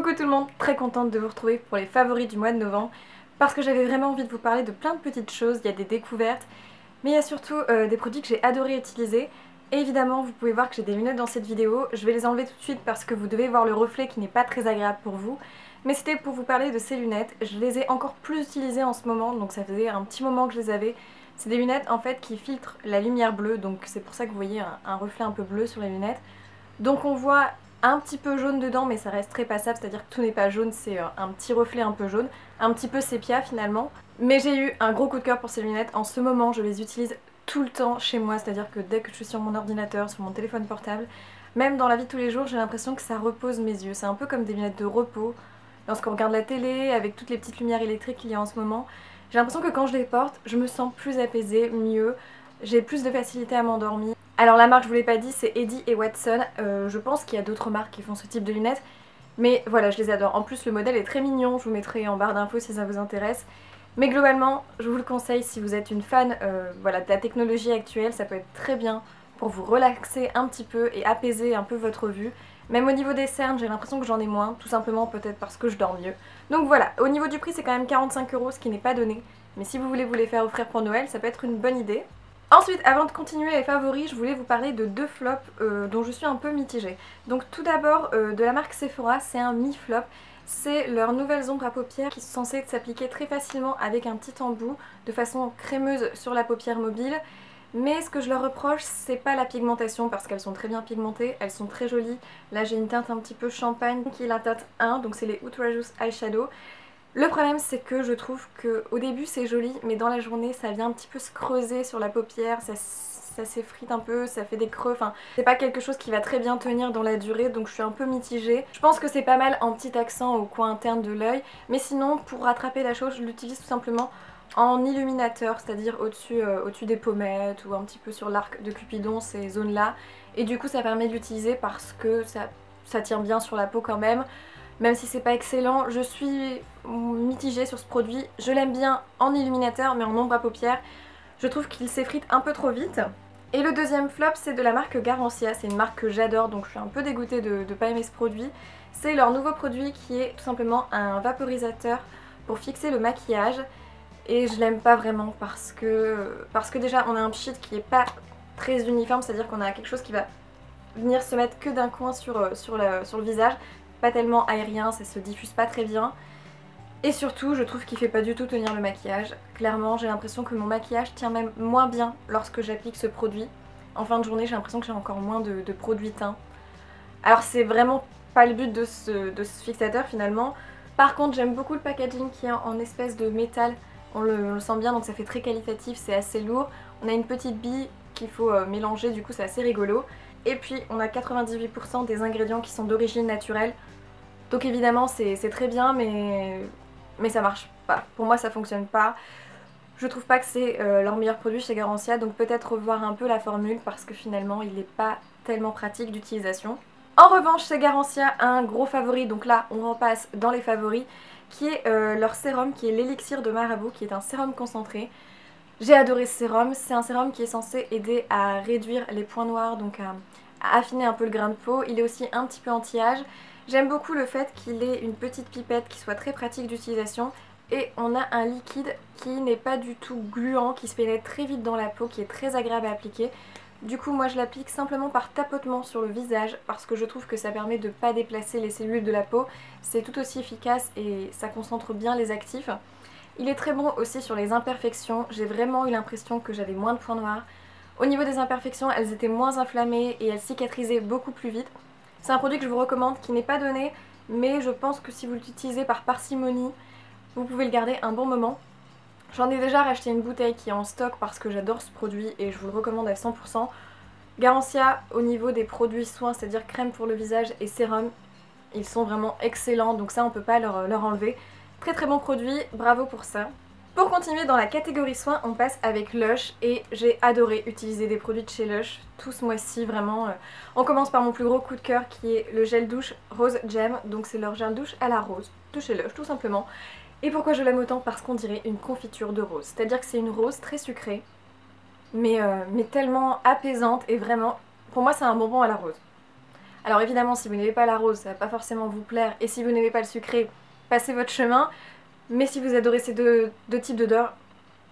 Coucou tout le monde, très contente de vous retrouver pour les favoris du mois de novembre parce que j'avais vraiment envie de vous parler de plein de petites choses, il y a des découvertes, mais il y a surtout des produits que j'ai adoré utiliser. Et évidemment, vous pouvez voir que j'ai des lunettes dans cette vidéo, je vais les enlever tout de suite parce que vous devez voir le reflet qui n'est pas très agréable pour vous. Mais c'était pour vous parler de ces lunettes, je les ai encore plus utilisées en ce moment, donc ça faisait un petit moment que je les avais. C'est des lunettes en fait qui filtrent la lumière bleue, donc c'est pour ça que vous voyez un reflet un peu bleu sur les lunettes. Donc on voit un petit peu jaune dedans, mais ça reste très passable, c'est-à-dire que tout n'est pas jaune, c'est un petit reflet un peu jaune, un petit peu sépia finalement. Mais j'ai eu un gros coup de cœur pour ces lunettes, en ce moment je les utilise tout le temps chez moi, c'est-à-dire que dès que je suis sur mon ordinateur, sur mon téléphone portable, même dans la vie de tous les jours, j'ai l'impression que ça repose mes yeux. C'est un peu comme des lunettes de repos, lorsqu'on regarde la télé, avec toutes les petites lumières électriques qu'il y a en ce moment. J'ai l'impression que quand je les porte, je me sens plus apaisée, mieux, j'ai plus de facilité à m'endormir. Alors la marque, je vous l'ai pas dit, c'est Eddy et Watson. Je pense qu'il y a d'autres marques qui font ce type de lunettes, mais voilà, je les adore. En plus, le modèle est très mignon, je vous mettrai en barre d'infos si ça vous intéresse. Mais globalement, je vous le conseille si vous êtes une fan voilà, de la technologie actuelle, ça peut être très bien pour vous relaxer un petit peu et apaiser un peu votre vue. Même au niveau des cernes, j'ai l'impression que j'en ai moins, tout simplement peut-être parce que je dors mieux. Donc voilà, au niveau du prix, c'est quand même 45 €, ce qui n'est pas donné. Mais si vous voulez vous les faire offrir pour Noël, ça peut être une bonne idée. Ensuite, avant de continuer les favoris, je voulais vous parler de deux flops dont je suis un peu mitigée. Donc tout d'abord, de la marque Sephora, c'est un mi-flop. C'est leurs nouvelles ombres à paupières qui sont censées s'appliquer très facilement avec un petit embout, de façon crémeuse sur la paupière mobile. Mais ce que je leur reproche, c'est pas la pigmentation, parce qu'elles sont très bien pigmentées, elles sont très jolies. Là j'ai une teinte un petit peu champagne qui est la teinte 1, donc c'est les Outrageous Eyeshadow. Le problème c'est que je trouve qu'au début c'est joli, mais dans la journée ça vient un petit peu se creuser sur la paupière, ça s'effrite un peu, ça fait des creux, enfin c'est pas quelque chose qui va très bien tenir dans la durée, donc je suis un peu mitigée. Je pense que c'est pas mal en petit accent au coin interne de l'œil, mais sinon pour rattraper la chose je l'utilise tout simplement en illuminateur, c'est-à-dire au-dessus des pommettes ou un petit peu sur l'arc de Cupidon, ces zones là, et du coup ça permet de l'utiliser parce que ça tient bien sur la peau quand même. Même si c'est pas excellent, je suis mitigée sur ce produit. Je l'aime bien en illuminateur, mais en ombre à paupières, je trouve qu'il s'effrite un peu trop vite. Et le deuxième flop, c'est de la marque Garancia. C'est une marque que j'adore, donc je suis un peu dégoûtée de ne pas aimer ce produit. C'est leur nouveau produit qui est tout simplement un vaporisateur pour fixer le maquillage. Et je l'aime pas vraiment parce que déjà on a un pchit qui est pas très uniforme, c'est-à-dire qu'on a quelque chose qui va venir se mettre que d'un coin sur le visage. Pas tellement aérien, ça se diffuse pas très bien. Et surtout, je trouve qu'il fait pas du tout tenir le maquillage. Clairement, j'ai l'impression que mon maquillage tient même moins bien lorsque j'applique ce produit. En fin de journée, j'ai l'impression que j'ai encore moins de produit teint. Alors c'est vraiment pas le but de ce fixateur finalement. Par contre, j'aime beaucoup le packaging qui est en espèce de métal. On le sent bien, donc ça fait très qualitatif, c'est assez lourd. On a une petite bille qu'il faut mélanger, du coup c'est assez rigolo. Et puis on a 98% des ingrédients qui sont d'origine naturelle. Donc évidemment c'est très bien, mais ça marche pas. Pour moi ça fonctionne pas. Je trouve pas que c'est leur meilleur produit chez Garancia, donc peut-être revoir un peu la formule parce que finalement il n'est pas tellement pratique d'utilisation. En revanche chez Garancia, un gros favori, donc là on repasse dans les favoris, qui est leur sérum, qui est l'élixir de Marabout, qui est un sérum concentré. J'ai adoré ce sérum, c'est un sérum qui est censé aider à réduire les points noirs, donc à affiner un peu le grain de peau. Il est aussi un petit peu anti-âge. J'aime beaucoup le fait qu'il ait une petite pipette qui soit très pratique d'utilisation. Et on a un liquide qui n'est pas du tout gluant, qui se pénètre très vite dans la peau, qui est très agréable à appliquer. Du coup moi je l'applique simplement par tapotement sur le visage parce que je trouve que ça permet de ne pas déplacer les cellules de la peau. C'est tout aussi efficace et ça concentre bien les actifs. Il est très bon aussi sur les imperfections, j'ai vraiment eu l'impression que j'avais moins de points noirs. Au niveau des imperfections, elles étaient moins inflammées et elles cicatrisaient beaucoup plus vite. C'est un produit que je vous recommande, qui n'est pas donné, mais je pense que si vous l'utilisez par parcimonie, vous pouvez le garder un bon moment. J'en ai déjà racheté une bouteille qui est en stock parce que j'adore ce produit et je vous le recommande à 100%. Garancia, au niveau des produits soins, c'est-à-dire crème pour le visage et sérum, ils sont vraiment excellents, donc ça on peut pas leur enlever. Très très bon produit, bravo pour ça. Pour continuer dans la catégorie soins, on passe avec Lush et j'ai adoré utiliser des produits de chez Lush tout ce mois-ci, vraiment. On commence par mon plus gros coup de cœur qui est le gel douche Rose Gem, donc c'est leur gel douche à la rose de chez Lush tout simplement. Et pourquoi je l'aime autant? Parce qu'on dirait une confiture de rose, c'est-à-dire que c'est une rose très sucrée, mais tellement apaisante et vraiment, pour moi c'est un bonbon à la rose. Alors évidemment, si vous n'aimez pas la rose, ça va pas forcément vous plaire, et si vous n'aimez pas le sucré, passez votre chemin. Mais si vous adorez ces deux types d'odeurs,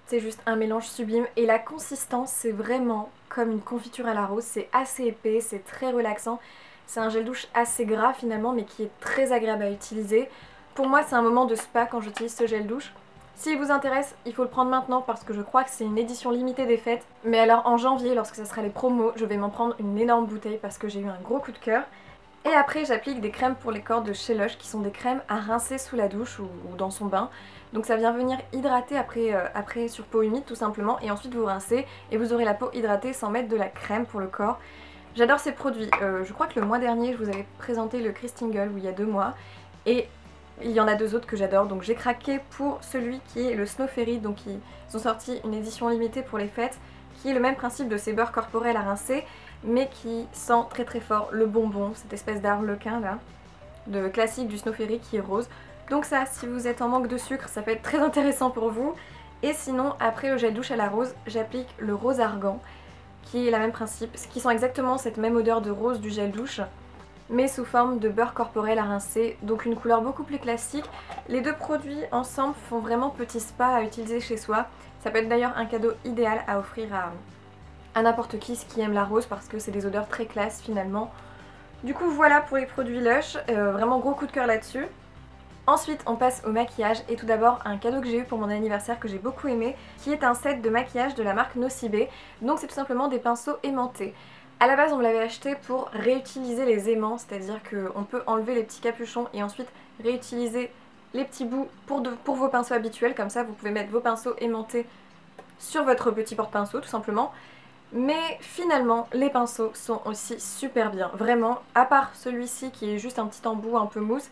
c'est juste un mélange sublime. Et la consistance, c'est vraiment comme une confiture à la rose, c'est assez épais, c'est très relaxant. C'est un gel douche assez gras finalement, mais qui est très agréable à utiliser. Pour moi, c'est un moment de spa quand j'utilise ce gel douche. S'il vous intéresse, il faut le prendre maintenant parce que je crois que c'est une édition limitée des fêtes. Mais alors en janvier, lorsque ça sera les promos, je vais m'en prendre une énorme bouteille parce que j'ai eu un gros coup de cœur. Et après, j'applique des crèmes pour les corps de chez Lush qui sont des crèmes à rincer sous la douche ou dans son bain. Donc ça vient venir hydrater après sur peau humide tout simplement, et ensuite vous rincez et vous aurez la peau hydratée sans mettre de la crème pour le corps. J'adore ces produits. Je crois que le mois dernier, je vous avais présenté le Christingle, ou il y a 2 mois, et il y en a 2 autres que j'adore, donc j'ai craqué pour celui qui est le Snow Fairy. Donc ils ont sorti une édition limitée pour les fêtes qui est le même principe de ces beurres corporels à rincer, mais qui sent très très fort le bonbon, cette espèce d'arlequin là, de classique du Snow Fairy qui est rose. Donc ça, si vous êtes en manque de sucre, ça peut être très intéressant pour vous. Et sinon, après le gel douche à la rose, j'applique le rose argan, qui est le même principe, qui sent exactement cette même odeur de rose du gel douche, mais sous forme de beurre corporel à rincer, donc une couleur beaucoup plus classique. Les 2 produits ensemble font vraiment petit spa à utiliser chez soi. Ça peut être d'ailleurs un cadeau idéal à offrir à n'importe qui aime la rose, parce que c'est des odeurs très classe finalement. Du coup voilà pour les produits Lush, vraiment gros coup de cœur là-dessus. Ensuite on passe au maquillage, et tout d'abord un cadeau que j'ai eu pour mon anniversaire que j'ai beaucoup aimé, qui est un set de maquillage de la marque Nocibé. Donc c'est tout simplement des pinceaux aimantés. A la base on me l'avait acheté pour réutiliser les aimants, c'est-à-dire qu'on peut enlever les petits capuchons et ensuite réutiliser les petits bouts pour vos pinceaux habituels. Comme ça vous pouvez mettre vos pinceaux aimantés sur votre petit porte-pinceau tout simplement. Mais finalement les pinceaux sont aussi super bien, vraiment, à part celui-ci qui est juste un petit embout un peu mousse.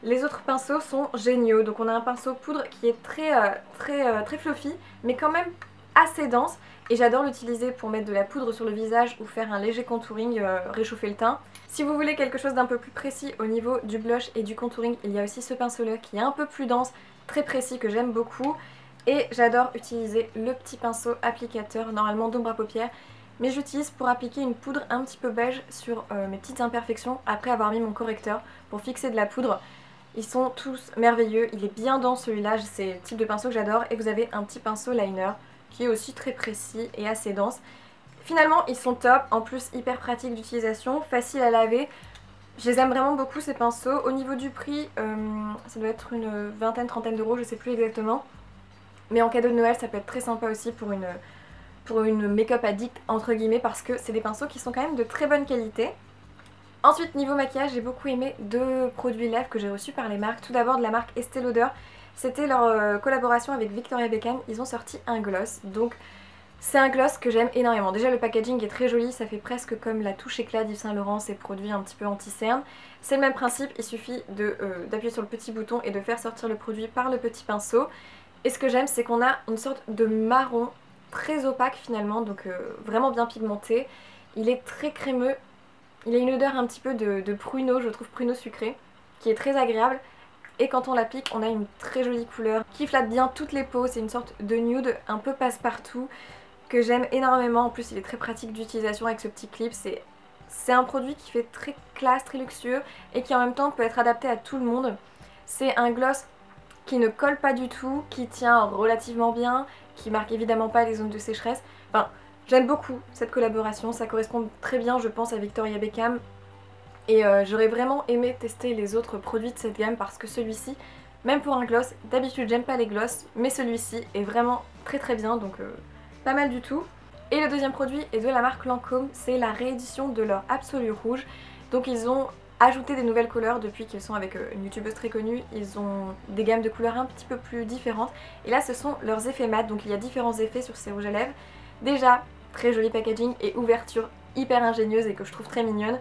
Les autres pinceaux sont géniaux. Donc on a un pinceau poudre qui est très fluffy, mais quand même assez dense. Et j'adore l'utiliser pour mettre de la poudre sur le visage ou faire un léger contouring, réchauffer le teint. Si vous voulez quelque chose d'un peu plus précis au niveau du blush et du contouring, il y a aussi ce pinceau-là qui est un peu plus dense, très précis, que j'aime beaucoup. Et j'adore utiliser le petit pinceau applicateur, normalement d'ombre à paupières, mais j'utilise pour appliquer une poudre un petit peu beige sur mes petites imperfections après avoir mis mon correcteur pour fixer de la poudre. Ils sont tous merveilleux, il est bien dense celui-là, c'est le type de pinceau que j'adore. Et vous avez un petit pinceau liner qui est aussi très précis et assez dense. Finalement ils sont top, en plus hyper pratiques d'utilisation, facile à laver. Je les aime vraiment beaucoup ces pinceaux. Au niveau du prix, ça doit être une vingtaine, trentaine d'euros, je sais plus exactement. Mais en cadeau de Noël ça peut être très sympa aussi pour une make-up addict entre guillemets, parce que c'est des pinceaux qui sont quand même de très bonne qualité. Ensuite niveau maquillage, j'ai beaucoup aimé 2 produits lèvres que j'ai reçus par les marques. Tout d'abord de la marque Estée Lauder, c'était leur collaboration avec Victoria Beckham, ils ont sorti un gloss. Donc c'est un gloss que j'aime énormément. Déjà le packaging est très joli, ça fait presque comme la touche éclat d'Yves Saint Laurent, ces produits un petit peu anti-cerne. C'est le même principe, il suffit d'appuyer sur le petit bouton et de faire sortir le produit par le petit pinceau. Et ce que j'aime, c'est qu'on a une sorte de marron très opaque finalement, donc vraiment bien pigmenté. Il est très crémeux, il a une odeur un petit peu de pruneau, je trouve pruneau sucré, qui est très agréable. Et quand on l'applique, on a une très jolie couleur qui flatte bien toutes les peaux. C'est une sorte de nude un peu passe-partout que j'aime énormément. En plus il est très pratique d'utilisation avec ce petit clip. C'est un produit qui fait très classe, très luxueux, et qui en même temps peut être adapté à tout le monde. C'est un gloss qui ne colle pas du tout, qui tient relativement bien, qui marque évidemment pas les zones de sécheresse. Enfin, j'aime beaucoup cette collaboration, ça correspond très bien je pense à Victoria Beckham. Et j'aurais vraiment aimé tester les autres produits de cette gamme, parce que celui-ci, même pour un gloss, d'habitude j'aime pas les gloss, mais celui-ci est vraiment très bien, donc pas mal du tout. Et le deuxième produit est de la marque Lancôme, c'est la réédition de leur Absolu Rouge. Donc ils ont ajouté des nouvelles couleurs depuis qu'ils sont avec une youtubeuse très connue. Ils ont des gammes de couleurs un petit peu plus différentes. Et là ce sont leurs effets mat, donc il y a différents effets sur ces rouges à lèvres. Déjà, très joli packaging et ouverture hyper ingénieuse et que je trouve très mignonne.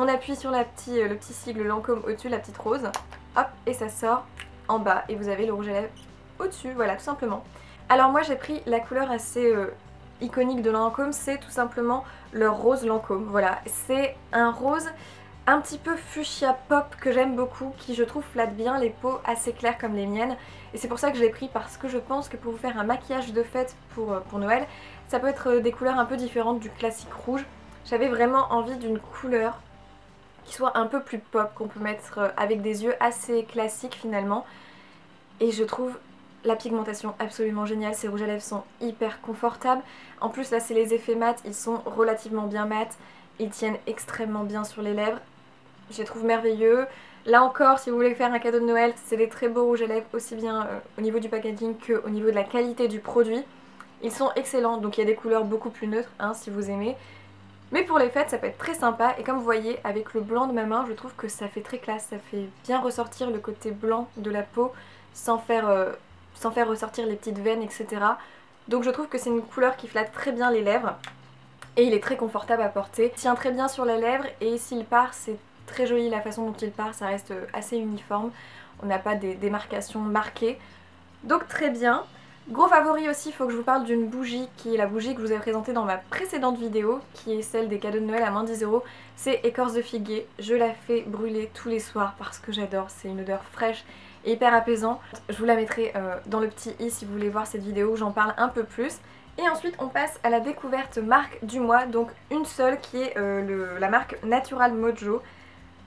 On appuie sur le petit sigle Lancôme au-dessus, la petite rose, hop, et ça sort en bas. Et vous avez le rouge à lèvres au-dessus, voilà, tout simplement. Alors moi j'ai pris la couleur assez iconique de Lancôme, c'est tout simplement le rose Lancôme. Voilà, c'est un rose un petit peu fuchsia pop que j'aime beaucoup, qui je trouve flatte bien les peaux assez claires comme les miennes. Et c'est pour ça que je l'ai pris, parce que je pense que pour vous faire un maquillage de fête pour Noël, ça peut être des couleurs un peu différentes du classique rouge. J'avais vraiment envie d'une couleur qui soit un peu plus pop, qu'on peut mettre avec des yeux assez classiques finalement. Et je trouve la pigmentation absolument géniale, ces rouges à lèvres sont hyper confortables. En plus là c'est les effets mat, ils sont relativement bien mat, ils tiennent extrêmement bien sur les lèvres. Je les trouve merveilleux. Là encore, si vous voulez faire un cadeau de Noël, c'est des très beaux rouges à lèvres, aussi bien au niveau du packaging qu'au niveau de la qualité du produit. Ils sont excellents, donc il y a des couleurs beaucoup plus neutres, hein, si vous aimez. Mais pour les fêtes, ça peut être très sympa. Et comme vous voyez, avec le blanc de ma main, je trouve que ça fait très classe. Ça fait bien ressortir le côté blanc de la peau sans faire ressortir les petites veines, etc. Donc je trouve que c'est une couleur qui flatte très bien les lèvres. Et il est très confortable à porter. Il tient très bien sur la lèvre et s'il part, c'est très joli la façon dont il part. Ça reste assez uniforme. On n'a pas des démarcations marquées. Donc très bien. Gros favori aussi, il faut que je vous parle d'une bougie qui est la bougie que je vous ai présentée dans ma précédente vidéo, qui est celle des cadeaux de Noël à moins 10 €. C'est écorce de figuier. Je la fais brûler tous les soirs parce que j'adore. C'est une odeur fraîche et hyper apaisante. Je vous la mettrai dans le petit i si vous voulez voir cette vidéo où j'en parle un peu plus. Et ensuite on passe à la découverte marque du mois, donc une seule qui est la marque Natural Mojo.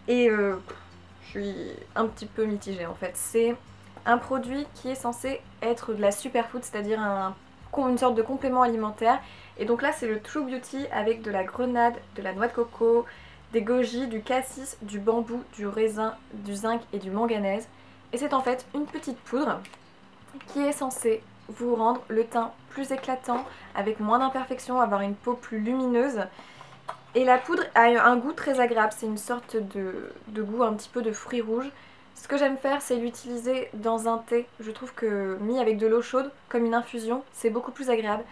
Et je suis un petit peu mitigée en fait. C'est un produit qui est censé être de la superfood, c'est-à-dire une sorte de complément alimentaire. Et donc là c'est le True Beauty avec de la grenade, de la noix de coco, des goji, du cassis, du bambou, du raisin, du zinc et du manganèse. Et c'est en fait une petite poudre qui est censée vous rendre le teint plus éclatant, avec moins d'imperfections, avoir une peau plus lumineuse. Et la poudre a un goût très agréable, c'est une sorte de goût un petit peu de fruits rouges. Ce que j'aime faire, c'est l'utiliser dans un thé. Je trouve que mis avec de l'eau chaude, comme une infusion, c'est beaucoup plus agréable.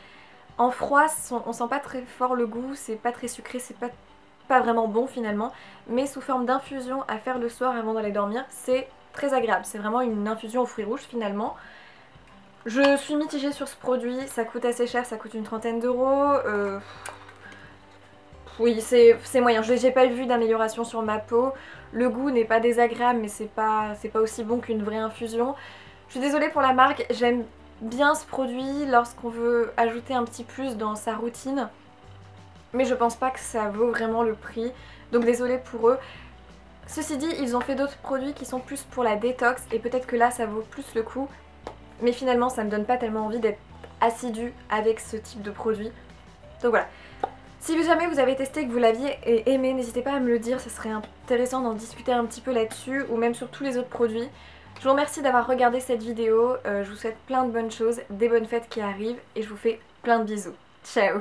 En froid, on sent pas très fort le goût, c'est pas très sucré, c'est pas vraiment bon finalement. Mais sous forme d'infusion à faire le soir avant d'aller dormir, c'est très agréable. C'est vraiment une infusion aux fruits rouges finalement. Je suis mitigée sur ce produit, ça coûte assez cher, ça coûte une trentaine d'euros. Oui, c'est moyen, j'ai pas vu d'amélioration sur ma peau. Le goût n'est pas désagréable, mais c'est pas aussi bon qu'une vraie infusion. Je suis désolée pour la marque, j'aime bien ce produit lorsqu'on veut ajouter un petit plus dans sa routine. Mais je pense pas que ça vaut vraiment le prix, donc désolée pour eux. Ceci dit, ils ont fait d'autres produits qui sont plus pour la détox et peut-être que là ça vaut plus le coup. Mais finalement ça me donne pas tellement envie d'être assidue avec ce type de produit. Donc voilà. Si jamais vous avez testé et que vous l'aviez aimé, n'hésitez pas à me le dire, ce serait intéressant d'en discuter un petit peu là-dessus ou même sur tous les autres produits. Je vous remercie d'avoir regardé cette vidéo, je vous souhaite plein de bonnes choses, des bonnes fêtes qui arrivent et je vous fais plein de bisous. Ciao!